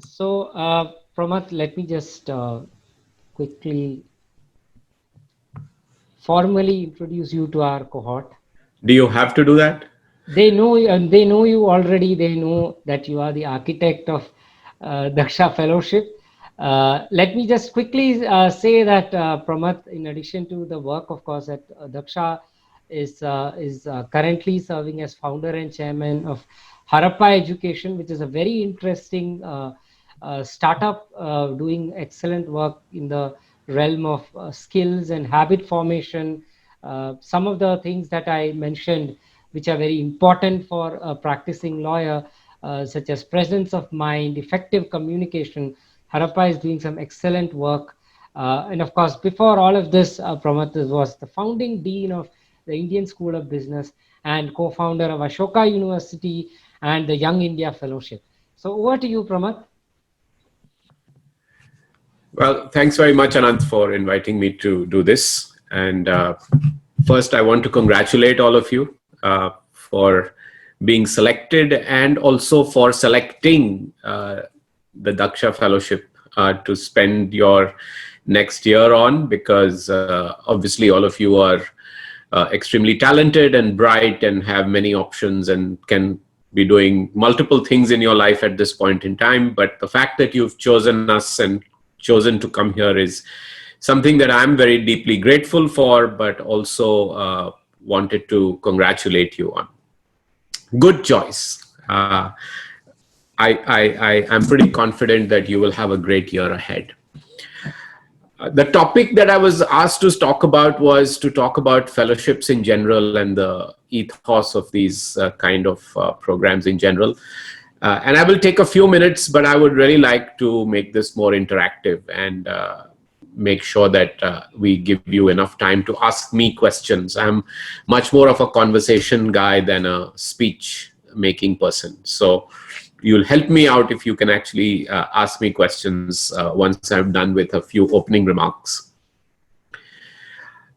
So, Pramath, let me just quickly formally introduce you to our cohort. Do you have to do that? They know you already. They know that you are the architect of Daksha Fellowship. Let me just quickly say that Pramath, in addition to the work, of course, that Daksha is currently serving as founder and chairman of Harappa Education, which is a very interesting startup doing excellent work in the realm of skills and habit formation. Some of the things that I mentioned, which are very important for a practicing lawyer, such as presence of mind, effective communication. Harappa is doing some excellent work. And of course, before all of this, Pramath was the founding dean of the Indian School of Business and co-founder of Ashoka University and the Young India Fellowship. So over to you, Pramath. Well, thanks very much, Anant, for inviting me to do this. And first, I want to congratulate all of you for being selected and also for selecting the Daksha Fellowship to spend your next year on, because obviously all of you are extremely talented and bright and have many options and can be doing multiple things in your life at this point in time. But the fact that you've chosen us and chosen to come here is something that I'm very deeply grateful for, but also wanted to congratulate you on. Good choice. I'm pretty confident that you will have a great year ahead. The topic that I was asked to talk about was to talk about fellowships in general and the ethos of these kind of programs in general. And I will take a few minutes, but I would really like to make this more interactive and make sure that we give you enough time to ask me questions. I'm much more of a conversation guy than a speech making person. So you'll help me out if you can actually ask me questions once I'm done with a few opening remarks.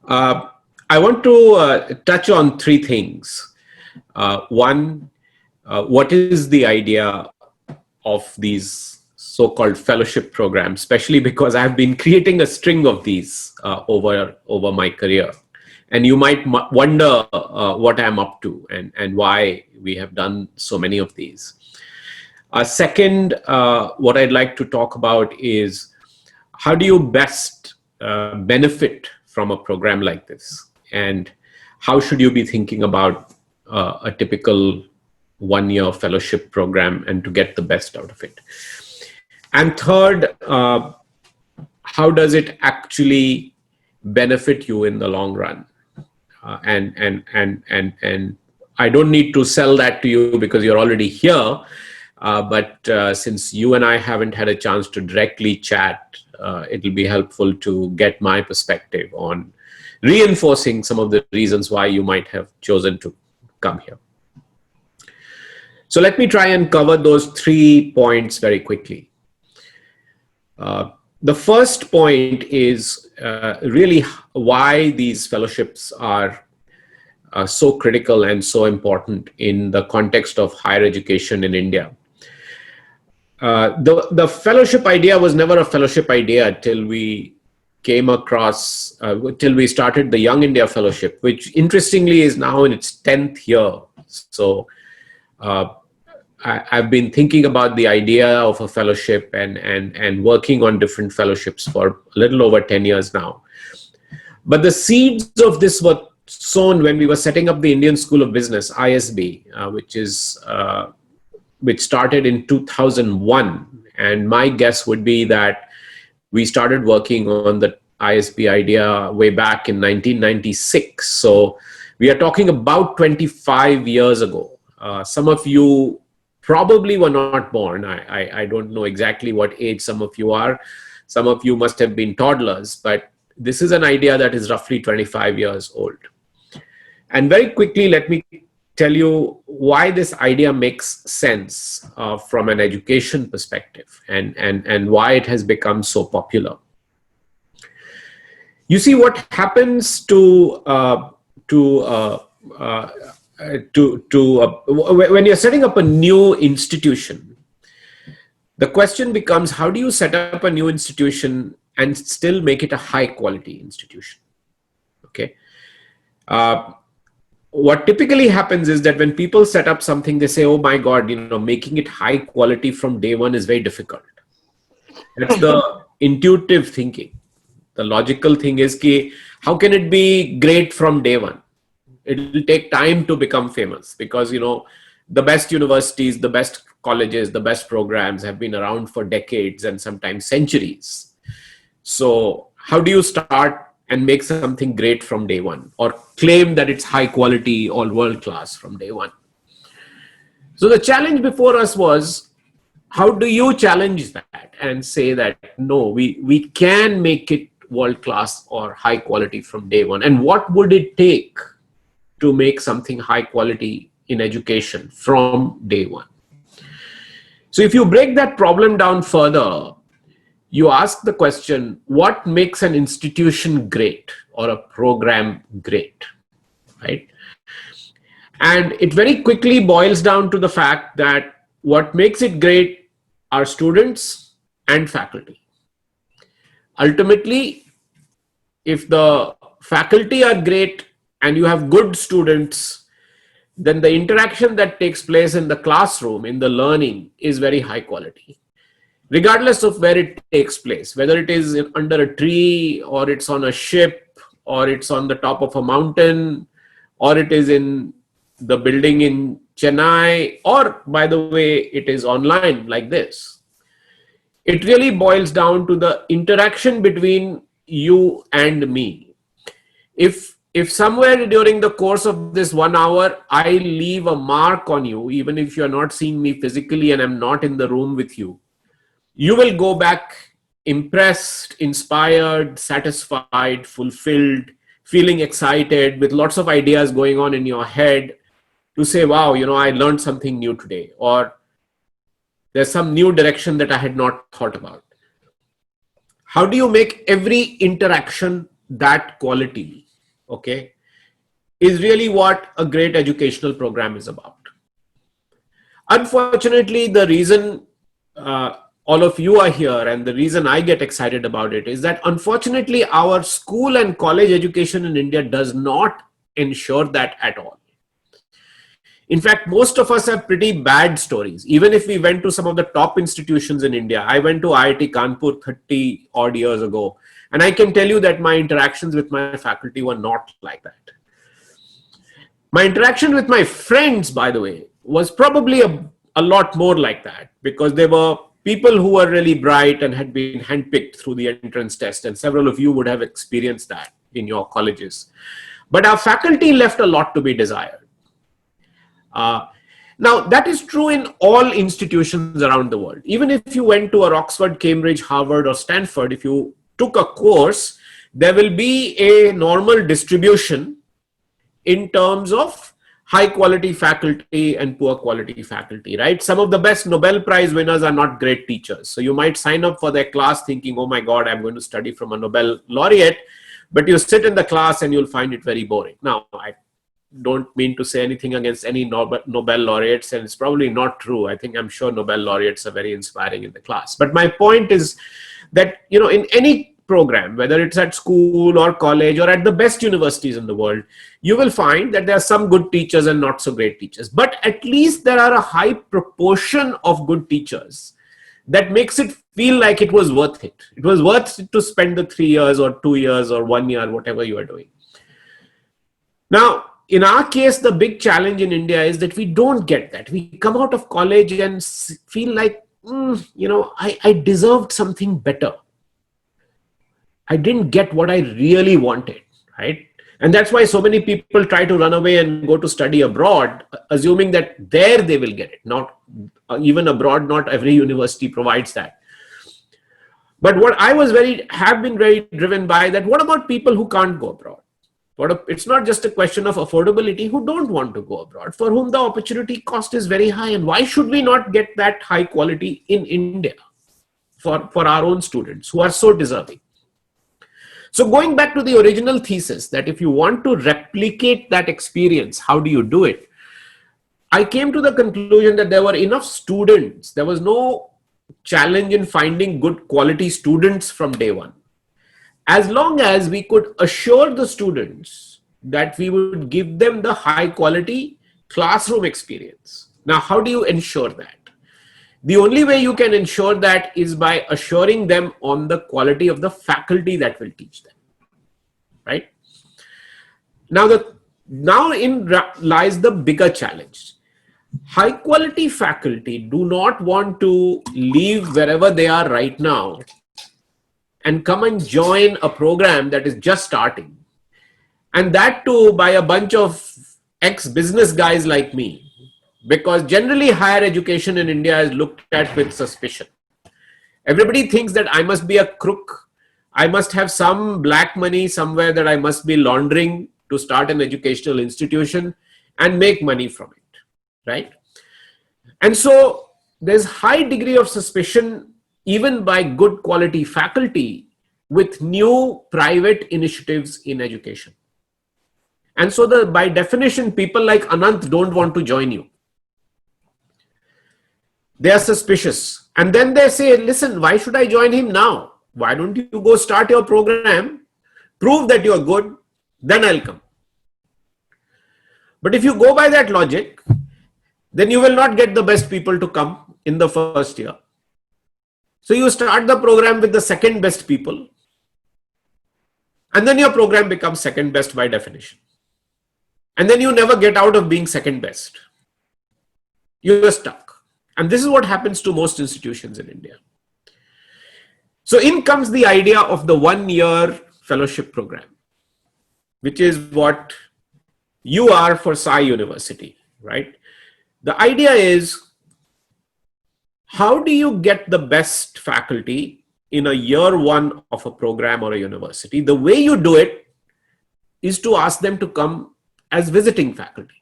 I want to touch on three things. One, what is the idea of these so-called fellowship programs, especially because I've been creating a string of these over my career. And you might wonder what I'm up to and why we have done so many of these. Second, what I'd like to talk about is how do you best benefit from a program like this? And how should you be thinking about a typical one-year fellowship program and to get the best out of it? And third, how does it actually benefit you in the long run? And I don't need to sell that to you because you're already here. But since you and I haven't had a chance to directly chat, it'll be helpful to get my perspective on reinforcing some of the reasons why you might have chosen to come here. So let me try and cover those 3 points very quickly. The first point is really why these fellowships are so critical and so important in the context of higher education in India. The fellowship idea was never a fellowship idea till we came across, till we started the Young India Fellowship, which interestingly is now in its 10th year. So I've been thinking about the idea of a fellowship and working on different fellowships for a little over 10 years now. But the seeds of this were sown when we were setting up the Indian School of Business, ISB, which started in 2001. And my guess would be that we started working on the ISB idea way back in 1996. So we are talking about 25 years ago. Some of you probably were not born. I don't know exactly what age some of you are. Some of you must have been toddlers, but this is an idea that is roughly 25 years old. And very quickly, let me tell you why this idea makes sense from an education perspective and why it has become so popular. You see, what happens when you're setting up a new institution, The question becomes, how do you set up a new institution and still make it a high quality institution? Okay. What typically happens is that when people set up something, they say, oh my God, making it high quality from day one is very difficult. That's the intuitive thinking. The logical thing is, how can it be great from day one? It will take time to become famous because, the best universities, the best colleges, the best programs have been around for decades and sometimes centuries. So how do you start and make something great from day one, or claim that it's high quality or world class from day one? So the challenge before us was, how do you challenge that and say that, no, we can make it world class or high quality from day one? And what would it take to make something high quality in education from day one? So if you break that problem down further, you ask the question, what makes an institution great or a program great, right? And it very quickly boils down to the fact that what makes it great are students and faculty. Ultimately, if the faculty are great and you have good students, then the interaction that takes place in the classroom, in the learning, is very high quality, regardless of where it takes place, whether it is under a tree, or it's on a ship, or it's on the top of a mountain, or it is in the building in Chennai, or by the way, it is online like this. It really boils down to the interaction between you and me. If somewhere during the course of this 1 hour, I leave a mark on you, even if you're not seeing me physically and I'm not in the room with you, you will go back impressed, inspired, satisfied, fulfilled, feeling excited, with lots of ideas going on in your head to say, wow, I learned something new today, or there's some new direction that I had not thought about. How do you make every interaction that quality? Okay, is really what a great educational program is about. Unfortunately, the reason all of you are here and the reason I get excited about it is that unfortunately our school and college education in India does not ensure that at all. In fact, most of us have pretty bad stories. Even if we went to some of the top institutions in India, I went to IIT Kanpur 30 odd years ago, and I can tell you that my interactions with my faculty were not like that. My interaction with my friends, by the way, was probably a lot more like that, because they were people who were really bright and had been handpicked through the entrance test, and several of you would have experienced that in your colleges. But our faculty left a lot to be desired. Now, that is true in all institutions around the world. Even if you went to Oxford, Cambridge, Harvard, or Stanford, if you took a course, there will be a normal distribution in terms of high quality faculty and poor quality faculty, right? Some of the best Nobel Prize winners are not great teachers. So you might sign up for their class thinking, oh my God, I'm going to study from a Nobel laureate, but you sit in the class and you'll find it very boring. Now, I don't mean to say anything against any Nobel laureates, and it's probably not true. I'm sure Nobel laureates are very inspiring in the class. But my point is that, in any program, whether it's at school or college or at the best universities in the world, you will find that there are some good teachers and not so great teachers. But at least there are a high proportion of good teachers that makes it feel like it was worth it. It was worth it to spend the 3 years or 2 years or 1 year, whatever you are doing. Now, in our case, the big challenge in India is that we don't get that. We come out of college and feel like, I deserved something better. I didn't get what I really wanted, right? And that's why so many people try to run away and go to study abroad, assuming that there they will get it. Not even abroad, not every university provides that. But what I have been very driven by that, what about people who can't go abroad? It's not just a question of affordability, who don't want to go abroad, for whom the opportunity cost is very high. And why should we not get that high quality in India for our own students who are so deserving? So going back to the original thesis, that if you want to replicate that experience, how do you do it? I came to the conclusion that there were enough students. There was no challenge in finding good quality students from day one, as long as we could assure the students that we would give them the high quality classroom experience. Now, how do you ensure that? The only way you can ensure that is by assuring them on the quality of the faculty that will teach them, right? Now lies the bigger challenge. High quality faculty do not want to leave wherever they are right now and come and join a program that is just starting. And that too by a bunch of ex-business guys like me. Because generally higher education in India is looked at with suspicion. Everybody thinks that I must be a crook. I must have some black money somewhere that I must be laundering to start an educational institution and make money from it, right? And so there's high degree of suspicion even by good quality faculty with new private initiatives in education. And so by definition, people like Anant don't want to join you. They are suspicious. And then they say, listen, why should I join him now? Why don't you go start your program, prove that you are good, then I'll come. But if you go by that logic, then you will not get the best people to come in the first year. So you start the program with the second best people, and then your program becomes second best by definition. And then you never get out of being second best. You're stuck. And this is what happens to most institutions in India. So in comes the idea of the 1-year fellowship program, which is what you are for Sai University, right? The idea is, how do you get the best faculty in a year one of a program or a university? The way you do it is to ask them to come as visiting faculty.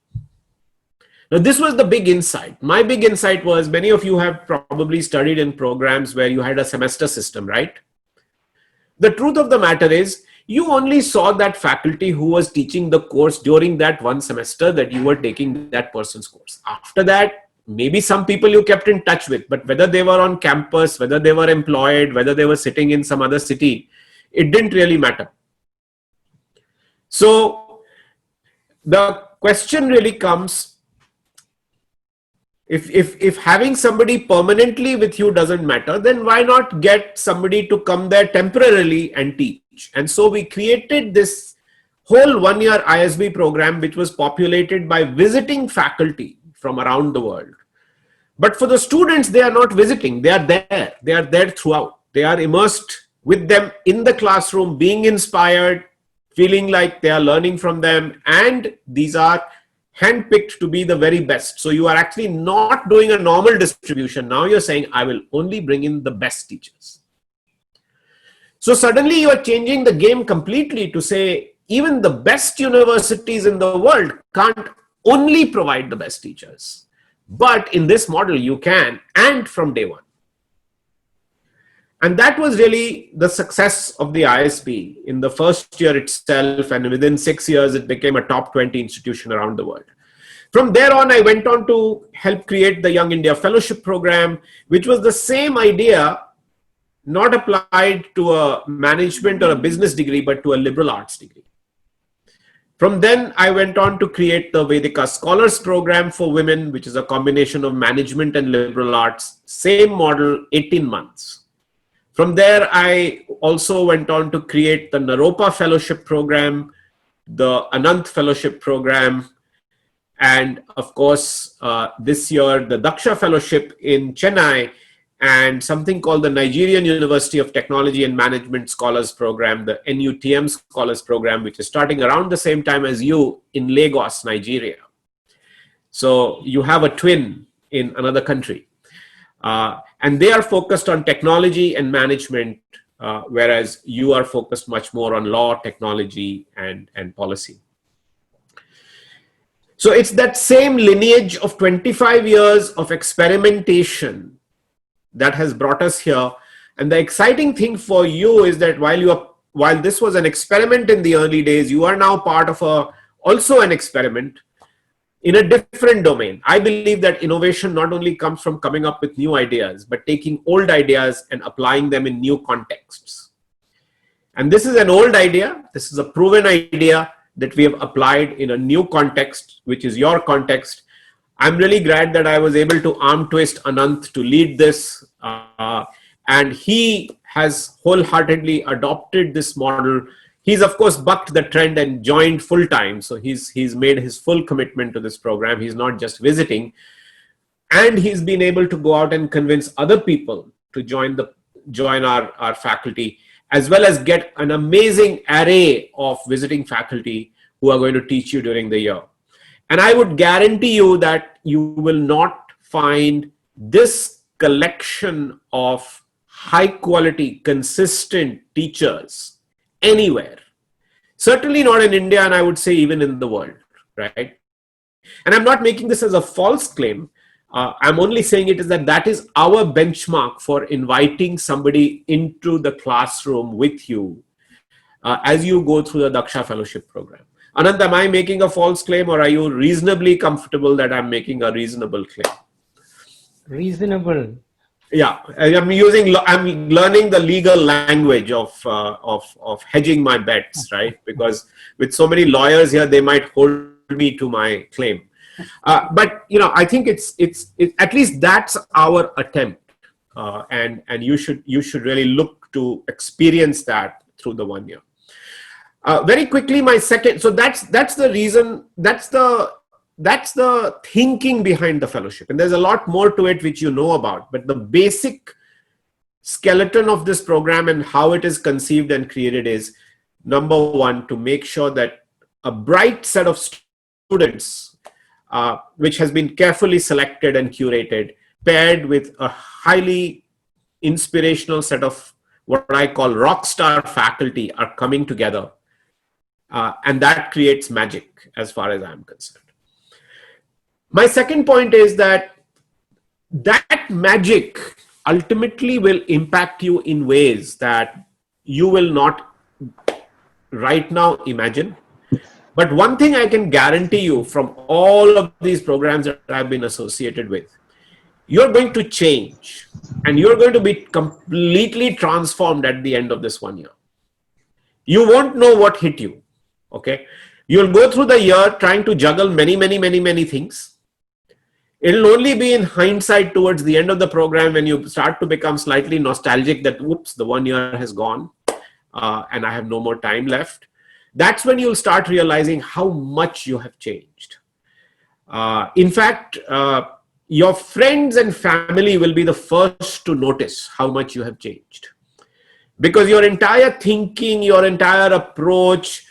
Now, this was the big insight. My big insight was, many of you have probably studied in programs where you had a semester system, right? The truth of the matter is, you only saw that faculty who was teaching the course during that one semester that you were taking that person's course. After that, maybe some people you kept in touch with, but whether they were on campus, whether they were employed, whether they were sitting in some other city, it didn't really matter. So the question really comes, if having somebody permanently with you doesn't matter, then why not get somebody to come there temporarily and teach? And so we created this whole 1-year ISB program, which was populated by visiting faculty from around the world. But for the students, they are not visiting. They are there. They are there throughout. They are immersed with them in the classroom, being inspired, feeling like they are learning from them. And these are handpicked to be the very best. So you are actually not doing a normal distribution. Now you're saying, I will only bring in the best teachers. So suddenly you are changing the game completely to say, even the best universities in the world can't only provide the best teachers. But in this model, you can, and from day one. And that was really the success of the ISB in the first year itself. And within 6 years, it became a top 20 institution around the world. From there on, I went on to help create the Young India Fellowship Program, which was the same idea, not applied to a management or a business degree, but to a liberal arts degree. From then, I went on to create the Vedika Scholars Program for women, which is a combination of management and liberal arts. Same model, 18 months. From there, I also went on to create the Naropa Fellowship Program, the Anant Fellowship Program, and of course, this year, the Daksha Fellowship in Chennai, and something called the Nigerian University of Technology and Management Scholars Program, the NUTM Scholars Program, which is starting around the same time as you in Lagos, Nigeria. So you have a twin in another country. And they are focused on technology and management, whereas you are focused much more on law, technology, and policy. So it's that same lineage of 25 years of experimentation that has brought us here. And the exciting thing for you is that while this was an experiment in the early days, you are now part of also an experiment. in a different domain. I believe that innovation not only comes from coming up with new ideas, but taking old ideas and applying them in new contexts. And this is an old idea. This is a proven idea that we have applied in a new context, which is your context. I'm really glad that I was able to arm twist Anant to lead this. And he has wholeheartedly adopted this model. He's of course bucked the trend and joined full time. So he's made his full commitment to this program. He's not just visiting, and he's been able to go out and convince other people to join our faculty, as well as get an amazing array of visiting faculty who are going to teach you during the year. And I would guarantee you that you will not find this collection of high quality, consistent teachers anywhere. Certainly not in India, and I would say even in the world, right? And I'm not making this as a false claim. I'm only saying it is that is our benchmark for inviting somebody into the classroom with you as you go through the Daksha Fellowship program. Anant, am I making a false claim, or are you reasonably comfortable that I'm making a reasonable claim? Reasonable. Yeah, I'm learning the legal language of hedging my bets, right? Because with so many lawyers here, they might hold me to my claim. But I think it's at least that's our attempt, and you should really look to experience that through the 1 year. Very quickly, my second. So that's the reason. That's the thinking behind the fellowship, and there's a lot more to it which you know about. But the basic skeleton of this program and how it is conceived and created is, number one, to make sure that a bright set of students, which has been carefully selected and curated, paired with a highly inspirational set of what I call rock star faculty, are coming together. And that creates magic as far as I'm concerned. My second point is that magic ultimately will impact you in ways that you will not right now imagine. But one thing I can guarantee you from all of these programs that I've been associated with, you're going to change and you're going to be completely transformed at the end of this 1 year. You won't know what hit you. Okay. You'll go through the year trying to juggle many things. It'll only be in hindsight towards the end of the program when you start to become slightly nostalgic that, whoops, the 1 year has gone and I have no more time left. That's when you'll start realizing how much you have changed. In fact, your friends and family will be the first to notice how much you have changed. Because your entire thinking, your entire approach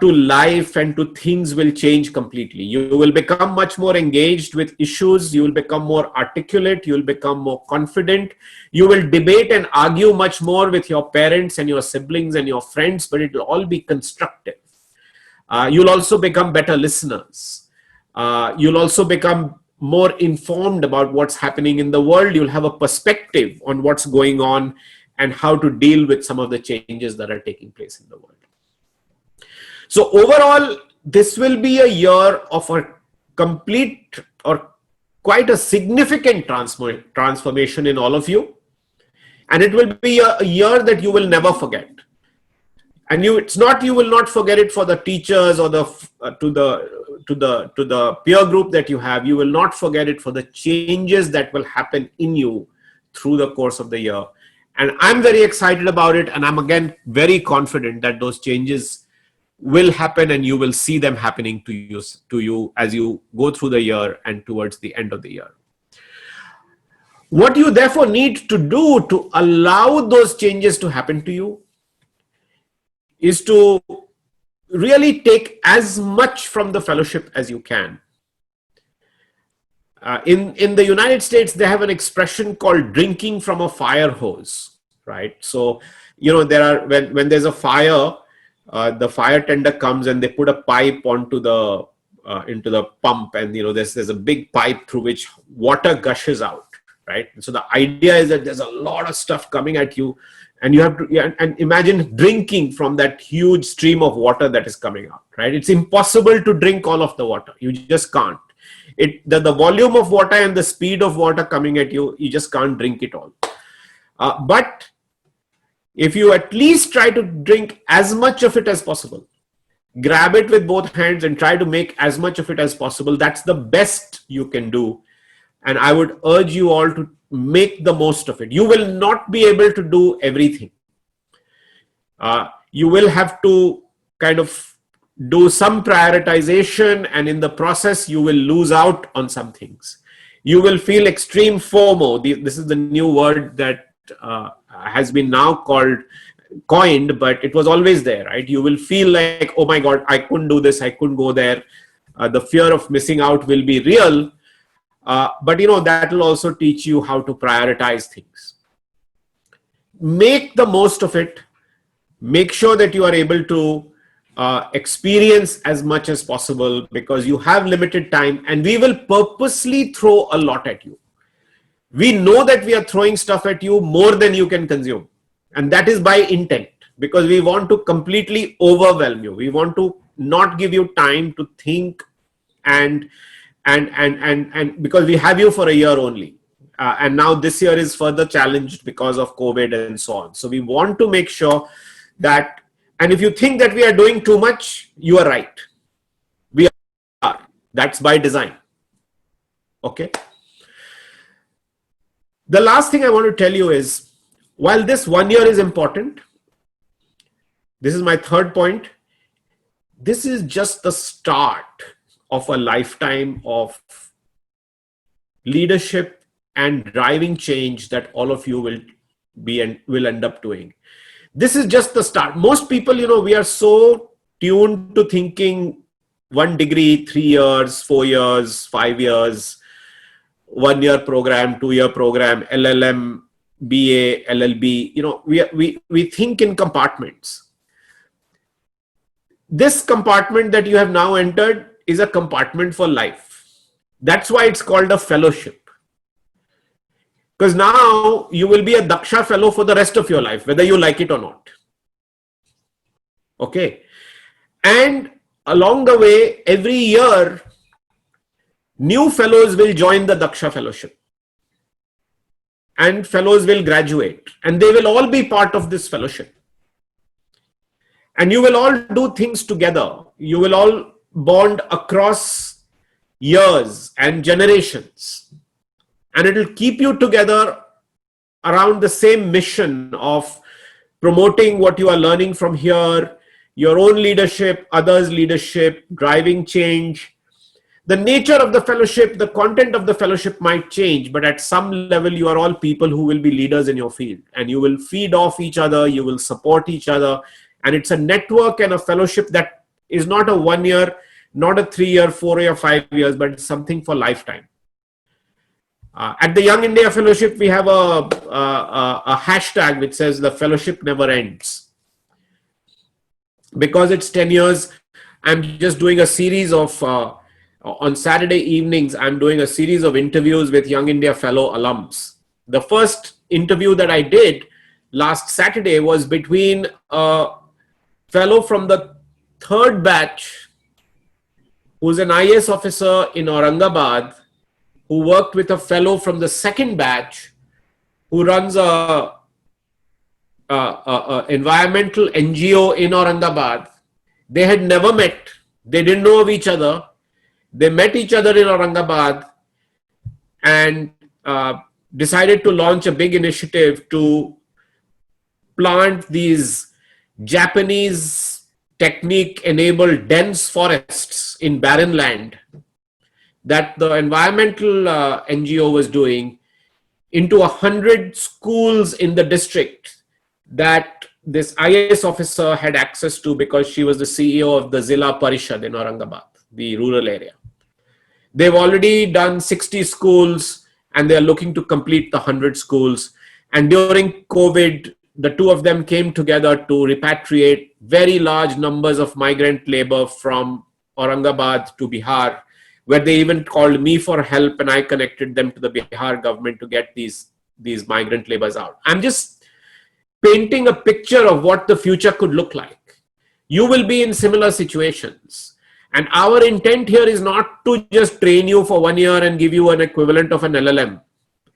to life and to things will change completely. You will become much more engaged with issues. You will become more articulate. You will become more confident. You will debate and argue much more with your parents and your siblings and your friends, but it will all be constructive. You'll also become better listeners. You'll also become more informed about what's happening in the world. You'll have a perspective on what's going on and how to deal with some of the changes that are taking place in the world. So overall, this will be a year of a complete or quite a significant transformation in all of you. And it will be a year that you will never forget. And you will not forget it for the teachers or to the peer group that you have. You will not forget it for the changes that will happen in you through the course of the year. And I'm very excited about it. And I'm again very confident that those changes will happen and you will see them happening to you as you go through the year and towards the end of the year. What you therefore need to do to allow those changes to happen to you is to really take as much from the fellowship as you can. In the United States, they have an expression called drinking from a fire hose, right? So, there are, when there's a fire, the fire tender comes and they put a pipe onto into the pump, and there's a big pipe through which water gushes out, right? And so the idea is that there's a lot of stuff coming at you, and you have to, yeah, and imagine drinking from that huge stream of water that is coming out, right? It's impossible to drink all of the water. You just can't. The volume of water and the speed of water coming at you, you just can't drink it all. But if you at least try to drink as much of it as possible, grab it with both hands and try to make as much of it as possible, that's the best you can do. And I would urge you all to make the most of it. You will not be able to do everything. You will have to kind of do some prioritization, and in the process, you will lose out on some things. You will feel extreme FOMO. This is the new word that has been now coined, but it was always there, right? You will feel like, oh my God, I couldn't do this, I couldn't go there. The fear of missing out will be real. But that will also teach you how to prioritize things. Make the most of it. Make sure that you are able to experience as much as possible, because you have limited time, and we will purposely throw a lot at you. We know that we are throwing stuff at you more than you can consume. And that is by intent, because we want to completely overwhelm you. We want to not give you time to think, and because we have you for a year only. And now this year is further challenged because of COVID and so on. So we want to make sure that, and if you think that we are doing too much, you are right. We are. That's by design. Okay. The last thing I want to tell you is, while this 1 year is important, this is my third point, this is just the start of a lifetime of leadership and driving change that all of you will end up doing. This is just the start. Most people, we are so tuned to thinking 1 degree, 3 years, 4 years, 5 years, 1 year program, 2 year program, LLM, BA, LLB. We think in compartments. This compartment that you have now entered is a compartment for life. That's why it's called a fellowship. Because now you will be a Daksha fellow for the rest of your life, whether you like it or not. Okay. And along the way, every year, new fellows will join the Daksha Fellowship. And fellows will graduate. And they will all be part of this fellowship. And you will all do things together. You will all bond across years and generations. And it will keep you together around the same mission of promoting what you are learning from here, your own leadership, others' leadership, driving change. The nature of the fellowship, the content of the fellowship might change, but at some level, you are all people who will be leaders in your field, and you will feed off each other, you will support each other. And it's a network and a fellowship that is not a 1 year, not a 3 year, 4 year, 5 years, but it's something for lifetime. At the Young India Fellowship, we have a hashtag which says the fellowship never ends. Because it's 10 years, I'm just doing a series of, on Saturday evenings, I'm doing a series of interviews with Young India Fellow alums. The first interview that I did last Saturday was between a fellow from the 3rd batch, who's an IAS officer in Aurangabad, who worked with a fellow from the 2nd batch, who runs a environmental NGO in Aurangabad. They had never met. They didn't know of each other. They met each other in Aurangabad and decided to launch a big initiative to plant these Japanese technique-enabled dense forests in barren land that the environmental NGO was doing into 100 schools in the district that this IAS officer had access to, because she was the CEO of the Zilla Parishad in Aurangabad, the rural area. They've already done 60 schools and they're looking to complete the 100 schools. And during COVID, the two of them came together to repatriate very large numbers of migrant labor from Aurangabad to Bihar, where they even called me for help, and I connected them to the Bihar government to get these migrant labors out. I'm just painting a picture of what the future could look like. You will be in similar situations. And our intent here is not to just train you for 1 year and give you an equivalent of an LLM,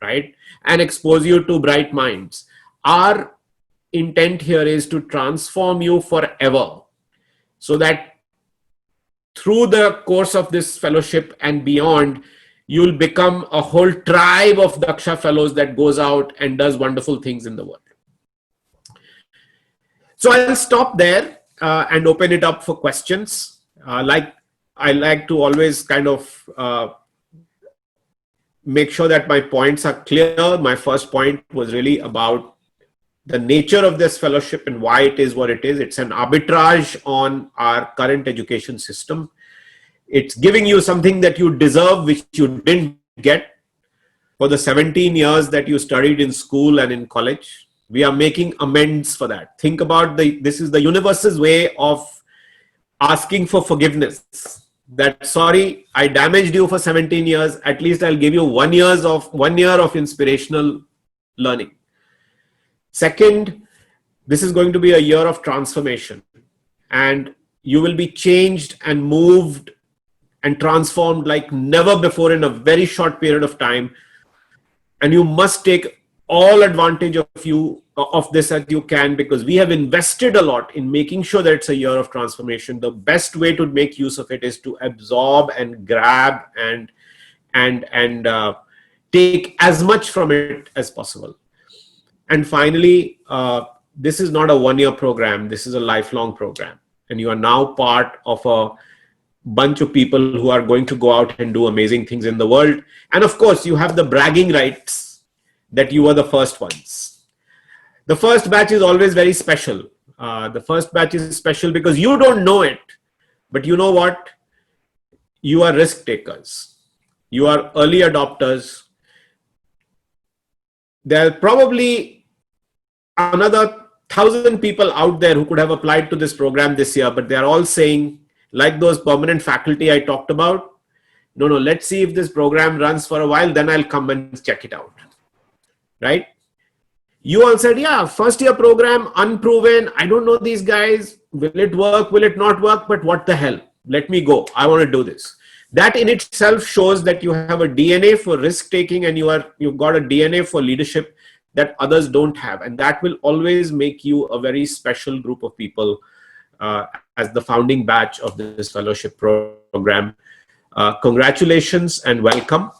right? And expose you to bright minds. Our intent here is to transform you forever, so that through the course of this fellowship and beyond, you'll become a whole tribe of Daksha fellows that goes out and does wonderful things in the world. So I'll stop there and open it up for questions. Like I like to always kind of make sure that my points are clear. My first point was really about the nature of this fellowship and why it is what it is. It's an arbitrage on our current education system. It's giving you something that you deserve, which you didn't get for the 17 years that you studied in school and in college. We are making amends for that. Think about this is the universe's way of asking for forgiveness. That, sorry, I damaged you for 17 years. At least I'll give you 1 year of inspirational learning. Second, this is going to be a year of transformation, and you will be changed and moved and transformed like never before in a very short period of time. And you must take all advantage of this as you can, because we have invested a lot in making sure that it's a year of transformation. The best way to make use of it is to absorb and grab and take as much from it as possible. And finally, this is not a 1 year program. This is a lifelong program. And you are now part of a bunch of people who are going to go out and do amazing things in the world. And of course, you have the bragging rights that you were the first ones. The first batch is always very special. The first batch is special because you don't know it. But you know what? You are risk takers. You are early adopters. There are probably another 1,000 people out there who could have applied to this program this year, but they are all saying, like those permanent faculty I talked about, no, let's see if this program runs for a while, then I'll come and check it out, right? You all said, yeah, first year program, unproven, I don't know these guys, will it work, will it not work, but what the hell, let me go, I want to do this. That in itself shows that you have a DNA for risk taking, and you've got a DNA for leadership that others don't have. And that will always make you a very special group of people as the founding batch of this fellowship program. Congratulations and welcome.